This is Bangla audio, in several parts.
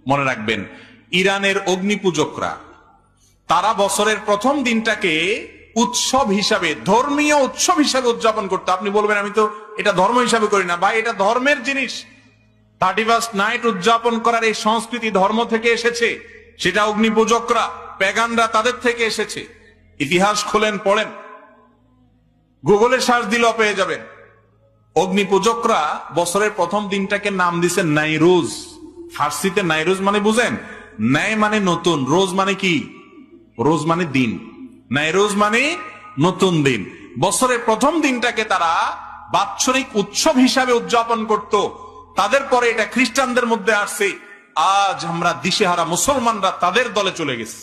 মনে রাখবেন, ইরানের অগ্নিপূজকরা তারা বছরের প্রথম দিনটাকে উৎসব হিসাবে, ধর্মীয় উৎসব হিসাবে উদযাপন করতো। আপনি বলবেন আমি তো এটা ধর্ম হিসাবে করি না। ভাই, এটা ধর্মের জিনিস। 31st নাইট উদযাপন করার এই সংস্কৃতি ধর্ম থেকে এসেছে। সেটা অগ্নিপূজকরা, প্যাগানরা, তাদের থেকে এসেছে। ইতিহাস খোলেন, পড়েন, গুগলে সার্চ দিলেও পেয়ে যাবেন। অগ্নিপূজকরা বছরের প্রথম দিনটাকে নাম দিছে নাইরোজ। ফার্সিতে নাইরোজ মানে বুঝেন, ন্যায় মানে নতুন, রোজ মানে কি? রোজ মানে দিন, নাইরোজ মানে নতুন দিন। বছরের প্রথম দিনটাকে তারা বাৎসরিক উৎসব হিসাবে উদযাপন করত। তাদের পরে এটা খ্রিস্টানদের মধ্যে আসছে। আজ আমরা দিশেহারা মুসলমানরা তাদের দলে চলে গেছি।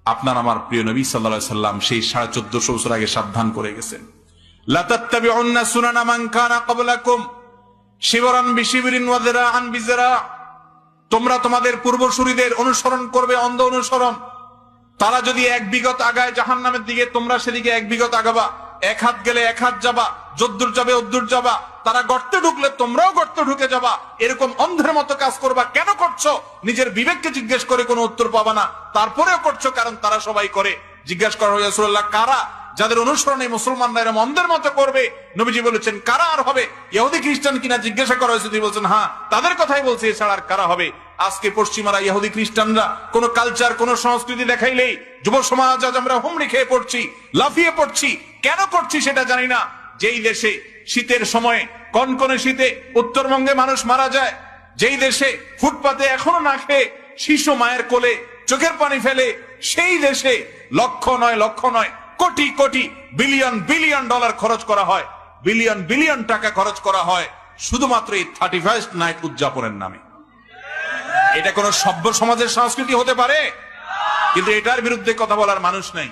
আপনার আমার প্রিয় নবী সাল্লাল্লাহু আলাইহি সাল্লাম সেই 1450 বছর আগে সাবধান করে গেছেন, লা তাত্তাবিউন্না সুনানা মান কানা ক্বাবলাকুম শিবরান বিশিবরিন ওয়া যিরাআন বিযিরা। তোমরা তোমাদের পূর্বসূরীদের অনুসরণ করবে, অন্ধ অনুসরণ। তারা যদি 1 বিঘত আগায় জাহান্নামের দিকে, তোমরা সেদিকে 1 বিঘত আগাবা। 1 হাত গেলে 1 হাত যাবা, যদ্দূর যাবে অদ্দূর যাবা। তারা গর্তে ঢুকলে তোমরাও গর্তে ঢুকে যাবা। এরকম অন্ধের মতো কাজ করবা। কেন করছো? নিজের বিবেককে জিজ্ঞেস করে কোনো উত্তর পাবা না, তারপরেও করছো কারণ তারা সবাই করে। জিজ্ঞাসা করা হয়েছে, রাসূলুল্লাহ, কারা যাদের অনুসরণে মুসলমানরা এরকম অন্ধের মতো করবে? নবীজি বলেছেন, কারা আর হবে? ইহুদি খ্রিস্টান কিনা জিজ্ঞাসা করা হয়েছে, তিনি বলছেন হ্যাঁ, তাদের কথাই বলছে, এছাড়া আর কারা হবে? আজকে পশ্চিমারা, ইহুদি খ্রিস্টানরা কোন কালচার, কোন সংস্কৃতি দেখাইলেই যুব সমাজ আজ আমরা হুমড়ি খেয়ে পড়ছি, লাফিয়ে পড়ছি। কেন করছি সেটা জানি না। যেই দেশে শীতের সময়, কনকনে শীতে উত্তরবঙ্গে মানুষ মারা যায়, যেই দেশে ফুটপাতে এখনো না খেয়ে শিশু মায়ের কোলে চোখের পানি ফেলে, সেই দেশে লক্ষ নয় crore crore billion billion dollar খরচ করা হয়, বিলিয়ন বিলিয়ন টাকা খরচ করা হয় শুধুমাত্র এই 31st নাইট উদযাপনের নামে। এটা কোন সভ্য সমাজের সংস্কৃতি হতে পারে? কিন্তু এটার বিরুদ্ধে কথা বলার মানুষ নাই।